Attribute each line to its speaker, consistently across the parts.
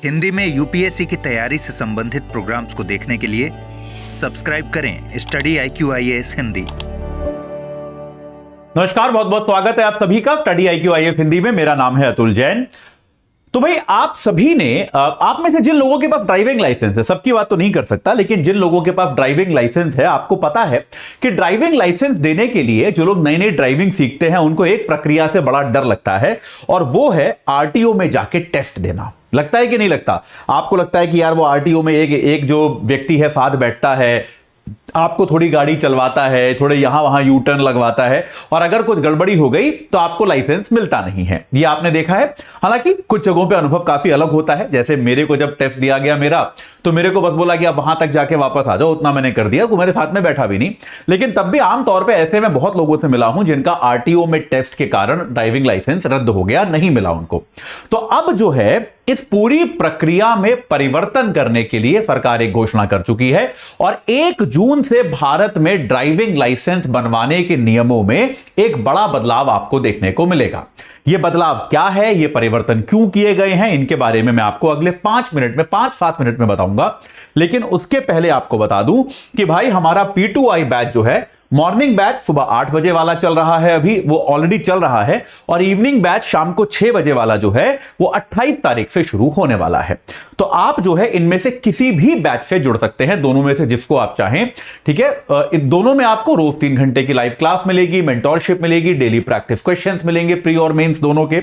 Speaker 1: हिंदी में यूपीएससी की तैयारी से संबंधित प्रोग्राम्स को देखने के लिए सब्सक्राइब करें स्टडी IQ-IAS हिंदी।
Speaker 2: नमस्कार, बहुत बहुत स्वागत है आप सभी का स्टडी IQ-IAS हिंदी में। मेरा नाम है अतुल जैन। तो भाई आप सभी ने, आप में से जिन लोगों के पास ड्राइविंग लाइसेंस है, सबकी बात तो नहीं कर सकता, लेकिन जिन लोगों के पास ड्राइविंग लाइसेंस है, आपको पता है कि ड्राइविंग लाइसेंस देने के लिए जो लोग नई नई ड्राइविंग सीखते हैं उनको एक प्रक्रिया से बड़ा डर लगता है, और वो है आरटीओ में जाके टेस्ट देना। लगता है कि नहीं लगता? आपको लगता है कि यार वो आरटीओ में एक जो व्यक्ति है साथ बैठता है, आपको थोड़ी गाड़ी चलवाता है, थोड़े यहां वहां यू टर्न लगवाता है, और अगर कुछ गड़बड़ी हो गई तो आपको लाइसेंस मिलता नहीं है। ये आपने देखा है। हालांकि कुछ जगहों पे अनुभव काफी अलग होता है। जैसे मेरे को जब टेस्ट दिया गया मेरा, तो मेरे को बस बोला कि आप वहां तक जाके वापस आ जाओ, उतना मैंने कर दिया। वो मेरे साथ में बैठा भी नहीं, लेकिन तब भी आमतौर पर ऐसे में बहुत लोगों से मिला हूं जिनका आरटीओ में टेस्ट के कारण ड्राइविंग लाइसेंस रद्द हो गया, नहीं मिला उनको। तो अब जो है इस पूरी प्रक्रिया में परिवर्तन करने के लिए सरकार एक घोषणा कर चुकी है, और 1 जून से भारत में ड्राइविंग लाइसेंस बनवाने के नियमों में एक बड़ा बदलाव आपको देखने को मिलेगा। यह बदलाव क्या है, यह परिवर्तन क्यों किए गए हैं, इनके बारे में मैं आपको अगले 5-7 मिनट में बताऊंगा। लेकिन उसके पहले आपको बता दूं कि भाई हमारा P2I बैच जो है, मॉर्निंग बैच सुबह 8 बजे वाला चल रहा है, अभी वो ऑलरेडी चल रहा है, और इवनिंग बैच शाम को 6 बजे वाला जो है वो 28 तारीख से शुरू होने वाला है। तो आप जो है इनमें से किसी भी बैच से जुड़ सकते हैं, दोनों में से जिसको आप चाहें। ठीक है, इन दोनों में आपको रोज 3 घंटे की लाइव क्लास मिलेगी, मेंटोरशिप मिलेगी, डेली प्रैक्टिस क्वेश्चंस मिलेंगे प्री और मेंस दोनों के।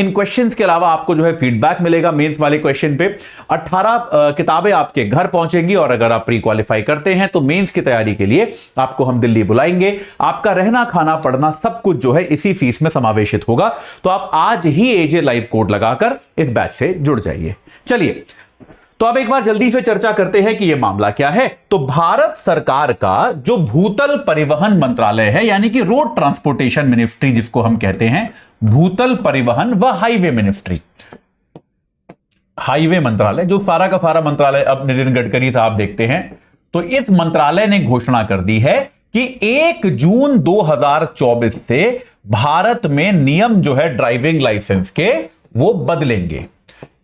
Speaker 2: इन क्वेश्चंस के अलावा आपको जो है फीडबैक मिलेगा मेंस वाले क्वेश्चन पे। 18 किताबें आपके घर पहुंचेंगी, और अगर आप प्री क्वालिफाई करते हैं तो मेंस की तैयारी के लिए आपको हम दिल्ली बुलाएंगे। आपका रहना खाना पढ़ना सब कुछ जो है इसी फीस में समावेशित होगा। तो आप आज ही एजे लाइव कोड लगाकर इस बैच से जुड़ जाइए। चलिए, तो अब एक बार जल्दी से चर्चा करते हैं कि यह मामला क्या है। तो भारत सरकार का जो भूतल परिवहन मंत्रालय है, यानी कि रोड ट्रांसपोर्टेशन मिनिस्ट्री जिसको हम कहते हैं, भूतल परिवहन व हाईवे मिनिस्ट्री, हाईवे मंत्रालय, जो सारा का सारा मंत्रालय अब नितिन गडकरी साहब देखते हैं। तो इस मंत्रालय ने घोषणा कर दी है कि 1 जून 2024 से भारत में नियम जो है ड्राइविंग लाइसेंस के वो बदलेंगे।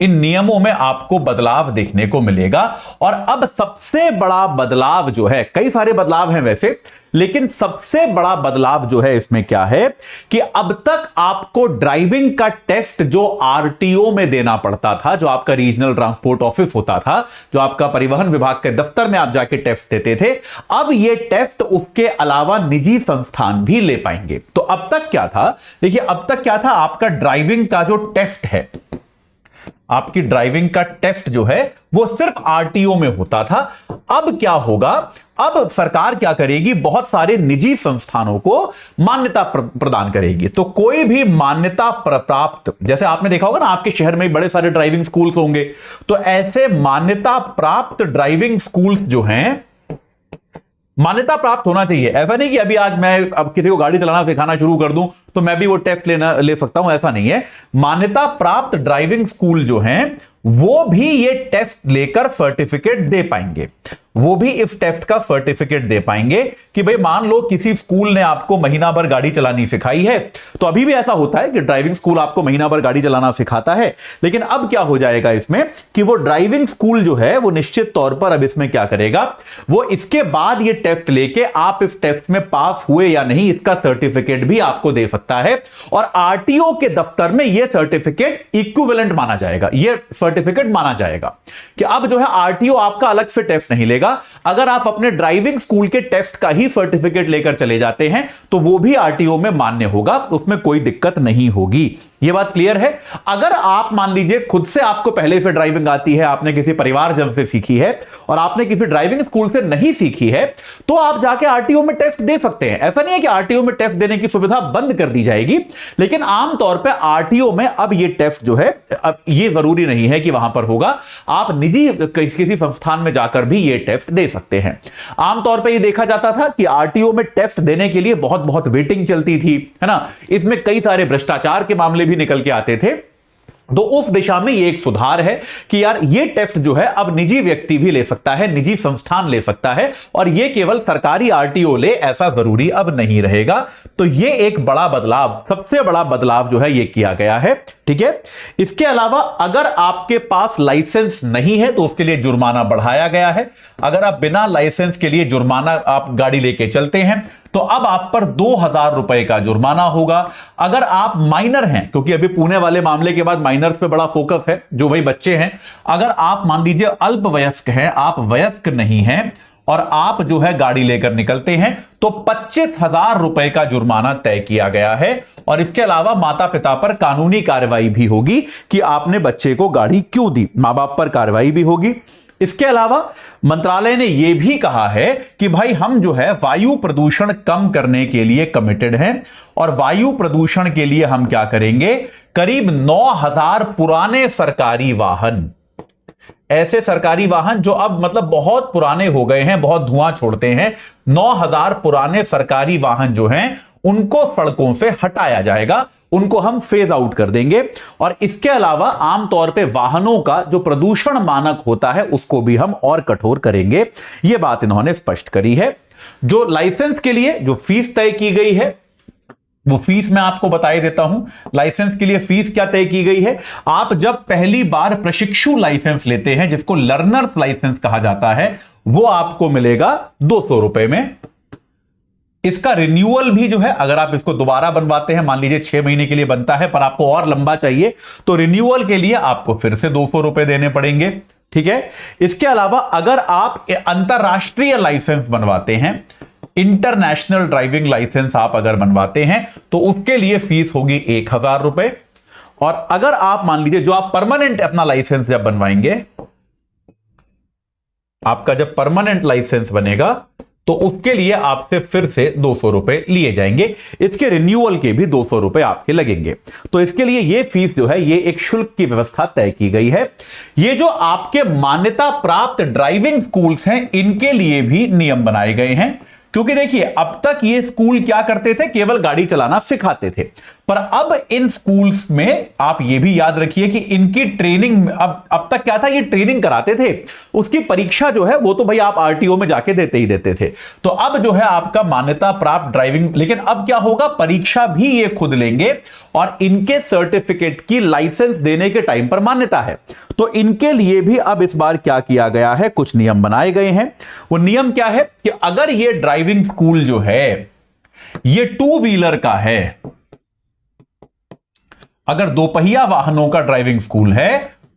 Speaker 2: इन नियमों में आपको बदलाव देखने को मिलेगा। और अब सबसे बड़ा बदलाव जो है, कई सारे बदलाव हैं वैसे, लेकिन सबसे बड़ा बदलाव जो है इसमें क्या है कि अब तक आपको ड्राइविंग का टेस्ट जो आरटीओ में देना पड़ता था, जो आपका रीजनल ट्रांसपोर्ट ऑफिस होता था, जो आपका परिवहन विभाग के दफ्तर में आप जाके टेस्ट देते थे, अब ये टेस्ट उसके अलावा निजी संस्थान भी ले पाएंगे। तो अब तक क्या था, देखिए अब तक क्या था, आपका ड्राइविंग का जो टेस्ट है, आपकी ड्राइविंग का टेस्ट जो है वो सिर्फ आरटीओ में होता था। अब क्या होगा, अब सरकार क्या करेगी, बहुत सारे निजी संस्थानों को मान्यता प्रदान करेगी। तो कोई भी मान्यता प्राप्त, जैसे आपने देखा होगा ना, आपके शहर में बड़े सारे ड्राइविंग स्कूल्स होंगे, तो ऐसे मान्यता प्राप्त ड्राइविंग स्कूल्स जो हैं, मान्यता प्राप्त होना चाहिए। ऐसा नहीं कि अभी आज मैं अब किसी को गाड़ी चलाना सिखाना शुरू कर दूं तो मैं भी वो टेस्ट ले सकता हूं, ऐसा नहीं है। मान्यता प्राप्त ड्राइविंग स्कूल जो हैं वो भी ये टेस्ट लेकर सर्टिफिकेट दे पाएंगे, वो भी इस टेस्ट का सर्टिफिकेट दे पाएंगे कि भाई मान लो किसी स्कूल ने आपको महीना भर गाड़ी चलानी सिखाई है। तो अभी भी ऐसा होता है कि ड्राइविंग स्कूल आपको महीना भर गाड़ी चलाना सिखाता है, लेकिन अब क्या हो जाएगा इसमें कि वो ड्राइविंग स्कूल जो है वो निश्चित तौर पर अब इसमें क्या करेगा, वो इसके बाद ये टेस्ट लेके आप इस टेस्ट में पास हुए या नहीं इसका सर्टिफिकेट भी आपको दे सकता है। और आरटीओ के दफ्तर में यह सर्टिफिकेट इक्विवेलेंट माना जाएगा, यह सर्टिफिकेट माना जाएगा कि अब जो है आरटीओ आपका अलग से टेस्ट नहीं लेगा। अगर आप अपने ड्राइविंग स्कूल के टेस्ट का ही सर्टिफिकेट लेकर चले जाते हैं तो वो भी आरटीओ में मान्य होगा, उसमें कोई दिक्कत नहीं होगी। ये बात क्लियर है। अगर आप मान लीजिए खुद से आपको पहले से ड्राइविंग आती है, आपने किसी परिवारजन से सीखी है और आपने किसी ड्राइविंग स्कूल से नहीं सीखी है, तो आप जाके आरटीओ में टेस्ट दे सकते हैं। ऐसा नहीं है कि आरटीओ में टेस्ट देने की सुविधा बंद कर दी जाएगी, लेकिन आमतौर पर आरटीओ में अब ये टेस्ट जो है, अब ये जरूरी नहीं है कि वहां पर होगा, आप निजी किसी संस्थान में जाकर भी ये टेस्ट दे सकते हैं। आमतौर पर यह देखा जाता था कि आरटीओ में टेस्ट देने के लिए बहुत वेटिंग चलती थी, है ना। इसमें कई सारे भ्रष्टाचार के मामले भी निकल के आते थे। तो उस दिशा में ये एक सुधार है कि यार ये टेस्ट जो है अब निजी व्यक्ति भी ले सकता है, निजी संस्थान ले सकता है, और ये केवल सरकारी आरटीओ ले ऐसा जरूरी अब नहीं रहेगा। तो ये एक बड़ा बदलाव, सबसे बड़ा बदलाव जो है ये किया गया है। ठीक है, इसके अलावा अगर आपके पास लाइसेंस नहीं है तो उसके लिए जुर्माना बढ़ाया गया है। अगर आप बिना लाइसेंस के लिए जुर्माना आप गाड़ी लेके चलते हैं तो अब आप पर 2000 रुपए का जुर्माना होगा। अगर आप माइनर हैं, क्योंकि अभी पुणे वाले मामले के बाद माइनर्स पे बड़ा फोकस है, जो भाई बच्चे हैं, अगर आप मान लीजिए अल्पवयस्क हैं, आप वयस्क नहीं हैं और आप जो है गाड़ी लेकर निकलते हैं तो 25,000 रुपए का जुर्माना तय किया गया है। और इसके अलावा माता पिता पर कानूनी कार्रवाई भी होगी कि आपने बच्चे को गाड़ी क्यों दी, मां बाप पर कार्रवाई भी होगी। इसके अलावा मंत्रालय ने यह भी कहा है कि भाई हम जो है वायु प्रदूषण कम करने के लिए कमिटेड हैं, और वायु प्रदूषण के लिए हम क्या करेंगे, करीब 9000 पुराने सरकारी वाहन, ऐसे सरकारी वाहन जो अब मतलब बहुत पुराने हो गए हैं, बहुत धुआं छोड़ते हैं, 9000 पुराने सरकारी वाहन जो हैं उनको सड़कों से हटाया जाएगा, उनको हम फेज आउट कर देंगे। और इसके अलावा आमतौर पे वाहनों का जो प्रदूषण मानक होता है उसको भी हम और कठोर करेंगे, यह बात इन्होंने स्पष्ट करी है। जो लाइसेंस के लिए जो फीस तय की गई है वो फीस मैं आपको बताई देता हूं। लाइसेंस के लिए फीस क्या तय की गई है, आप जब पहली बार प्रशिक्षु लाइसेंस लेते हैं जिसको लर्नर्स लाइसेंस कहा जाता है, वो आपको मिलेगा 200 रुपए में। इसका रिन्यूअल भी जो है, अगर आप इसको दोबारा बनवाते हैं, मान लीजिए 6 महीने के लिए बनता है पर आपको और लंबा चाहिए, तो रिन्यूअल के लिए आपको फिर से 200 रुपए देने पड़ेंगे। ठीक है, इसके अलावा अगर आप अंतरराष्ट्रीय लाइसेंस बनवाते हैं, इंटरनेशनल ड्राइविंग लाइसेंस आप अगर बनवाते हैं तो उसके लिए फीस होगी 1000 रुपए। और अगर आप मान लीजिए जो आप परमानेंट अपना लाइसेंस जब बनवाएंगे, आपका जब परमानेंट लाइसेंस बनेगा तो उसके लिए आपसे फिर से 200 रुपए लिए जाएंगे, इसके रिन्यूअल के भी 200 रुपए आपके लगेंगे। तो इसके लिए ये फीस जो है ये एक शुल्क की व्यवस्था तय की गई है। ये जो आपके मान्यता प्राप्त ड्राइविंग स्कूल्स हैं इनके लिए भी नियम बनाए गए हैं, क्योंकि देखिए अब तक ये स्कूल क्या करते थे, केवल गाड़ी चलाना सिखाते थे, पर अब इन स्कूल्स में आप ये भी याद रखिए कि इनकी ट्रेनिंग, अब तक क्या था, ये ट्रेनिंग कराते थे, उसकी परीक्षा जो है वो तो भाई आप आरटीओ में जाके देते ही देते थे। तो अब जो है आपका मान्यता प्राप्त ड्राइविंग, लेकिन अब क्या होगा, परीक्षा भी ये खुद लेंगे और इनके सर्टिफिकेट की लाइसेंस देने के टाइम पर मान्यता है। तो इनके लिए भी अब इस बार क्या किया गया है, कुछ नियम बनाए गए हैं। वो नियम क्या है कि अगर ये ड्राइविंग स्कूल जो है ये 2 व्हीलर का है, अगर 2 पहिया वाहनों का ड्राइविंग स्कूल है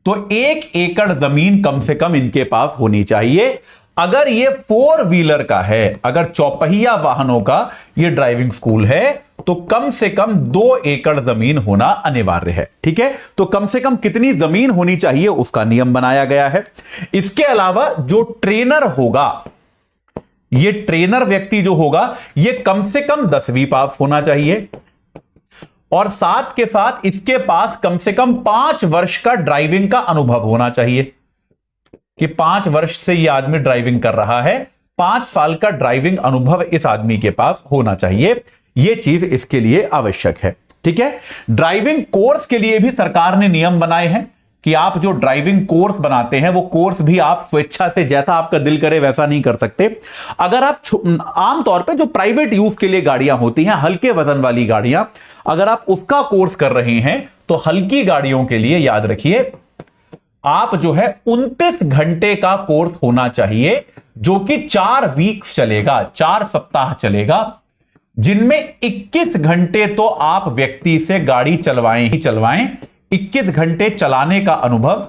Speaker 2: तो 1 एकड़ जमीन कम से कम इनके पास होनी चाहिए। अगर ये 4 व्हीलर का है, अगर 4 पहिया वाहनों का ये ड्राइविंग स्कूल है तो कम से कम 2 एकड़ जमीन होना अनिवार्य है। ठीक है, तो कम से कम कितनी जमीन होनी चाहिए उसका नियम बनाया गया है। इसके अलावा जो ट्रेनर होगा, ये ट्रेनर व्यक्ति जो होगा ये कम से कम 10वीं पास होना चाहिए, और साथ के साथ इसके पास कम से कम 5 वर्ष का ड्राइविंग का अनुभव होना चाहिए, कि 5 वर्ष से यह आदमी ड्राइविंग कर रहा है, 5 साल का ड्राइविंग अनुभव इस आदमी के पास होना चाहिए। यह चीज इसके लिए आवश्यक है। ठीक है, ड्राइविंग कोर्स के लिए भी सरकार ने नियम बनाए हैं कि आप जो ड्राइविंग कोर्स बनाते हैं वो कोर्स भी आप स्वेच्छा से जैसा आपका दिल करे वैसा नहीं कर सकते। अगर आप आमतौर पे जो प्राइवेट यूज के लिए गाड़ियां होती हैं, हल्के वजन वाली गाड़ियां, अगर आप उसका कोर्स कर रहे हैं तो हल्की गाड़ियों के लिए याद रखिए आप जो है 29 घंटे का कोर्स होना चाहिए, जो कि 4 वीक्स चलेगा, 4 सप्ताह चलेगा, जिनमें 21 घंटे तो आप व्यक्ति से गाड़ी चलवाएं ही चलवाएं, 21 घंटे चलाने का अनुभव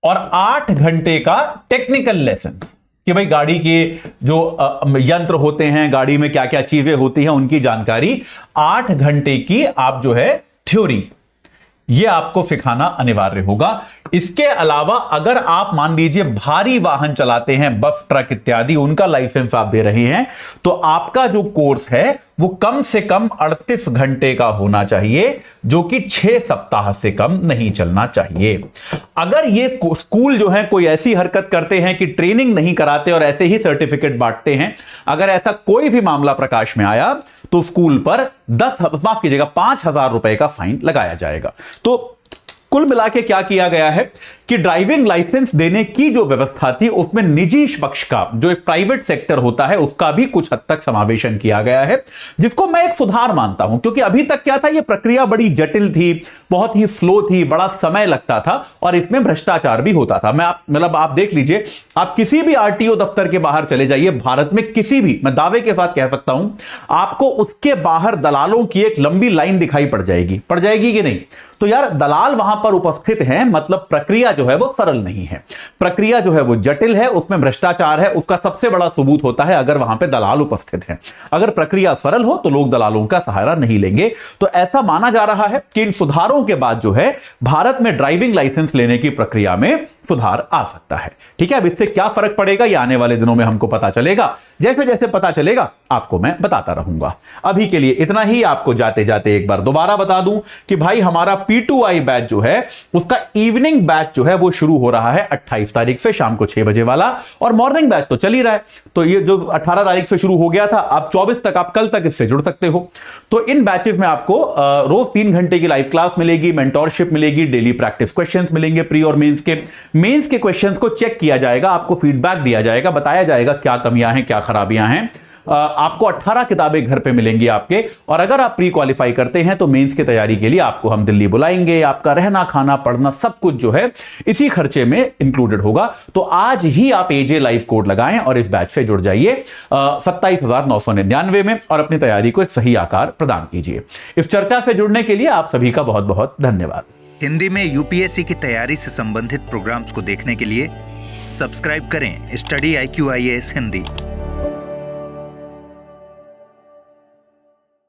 Speaker 2: और 8 घंटे का टेक्निकल लेसन, कि भाई गाड़ी के जो यंत्र होते हैं, गाड़ी में क्या क्या चीजें होती हैं उनकी जानकारी, 8 घंटे की आप जो है थ्योरी, यह आपको सिखाना अनिवार्य होगा। इसके अलावा अगर आप मान लीजिए भारी वाहन चलाते हैं, बस ट्रक इत्यादि, उनका लाइसेंस आप दे रहे हैं, तो आपका जो कोर्स है वो कम से कम 38 घंटे का होना चाहिए, जो कि 6 सप्ताह से कम नहीं चलना चाहिए। अगर ये स्कूल जो है कोई ऐसी हरकत करते हैं कि ट्रेनिंग नहीं कराते और ऐसे ही सर्टिफिकेट बांटते हैं, अगर ऐसा कोई भी मामला प्रकाश में आया तो स्कूल पर 5,000 रुपए का फाइन लगाया जाएगा। तो कुल मिला के क्या किया गया है कि ड्राइविंग लाइसेंस देने की जो व्यवस्था थी उसमें निजी पक्ष का, जो एक प्राइवेट सेक्टर होता है, उसका भी कुछ हद तक समावेशन किया गया है, जिसको मैं एक सुधार मानता हूं। क्योंकि अभी तक क्या था, यह प्रक्रिया बड़ी जटिल थी, बहुत ही स्लो थी, बड़ा समय लगता था और इसमें भ्रष्टाचार भी होता था। आप देख लीजिए, आप किसी भी आरटीओ दफ्तर के बाहर चले जाइए भारत में, किसी भी, मैं दावे के साथ कह सकता हूं, आपको उसके बाहर दलालों की एक लंबी लाइन दिखाई पड़ जाएगी कि नहीं? तो यार, दलाल वहां पर उपस्थित हैं, मतलब प्रक्रिया जो है वो सरल नहीं है, प्रक्रिया जो है वो जटिल है, उसमें भ्रष्टाचार है। उसका सबसे बड़ा सबूत होता है अगर वहां पे दलाल उपस्थित हैं। अगर प्रक्रिया सरल हो तो लोग दलालों का सहारा नहीं लेंगे। तो ऐसा माना जा रहा है कि इन सुधारों के बाद जो है भारत में ड्राइविंग लाइसेंस लेने की प्रक्रिया में सुधार आ सकता है। ठीक है, अब इससे क्या फर्क पड़ेगा ये आने वाले दिनों में हमको पता चलेगा। जैसे जैसे पता चलेगा आपको मैं बताता रहूंगा। अभी के लिए इतना ही। आपको जाते जाते एक बार दोबारा बता दूं कि भाई हमारा P2I बैच जो है उसका इवनिंग बैच जो है वो शुरू हो रहा है 28 तारीख से शाम को 6 बजे वाला, और मॉर्निंग बैच तो चल ही रहा है। तो ये जो 18 तारीख से शुरू हो गया था, आप 24 तक, आप कल तक इससे जुड़ सकते हो। तो इन बैचेस में आपको रोज 3 घंटे की लाइव क्लास मिलेगी, मेंटोरशिप मिलेगी, डेली प्रैक्टिस क्वेश्चंस मिलेंगे प्री और मेंस के क्वेश्चंस को चेक किया जाएगा, आपको फीडबैक दिया जाएगा, बताया जाएगा क्या कमियां हैं, क्या खराबियां हैं। आपको 18 किताबें घर पे मिलेंगी आपके, और अगर आप प्री क्वालिफाई करते हैं तो मेंस की तैयारी के लिए आपको हम दिल्ली बुलाएंगे। आपका रहना, खाना, पढ़ना सब कुछ जो है इसी खर्चे में इंक्लूडेड होगा। तो आज ही आप एजे लाइव कोड लगाएं और इस बैच से जुड़ जाइए 27,999 में, और अपनी तैयारी को एक सही आकार प्रदान कीजिए। इस चर्चा से जुड़ने के लिए आप सभी का बहुत बहुत धन्यवाद।
Speaker 1: हिंदी में यूपीएससी की तैयारी से संबंधित प्रोग्राम्स को देखने के लिए सब्सक्राइब करें स्टडी IQ IAS हिंदी।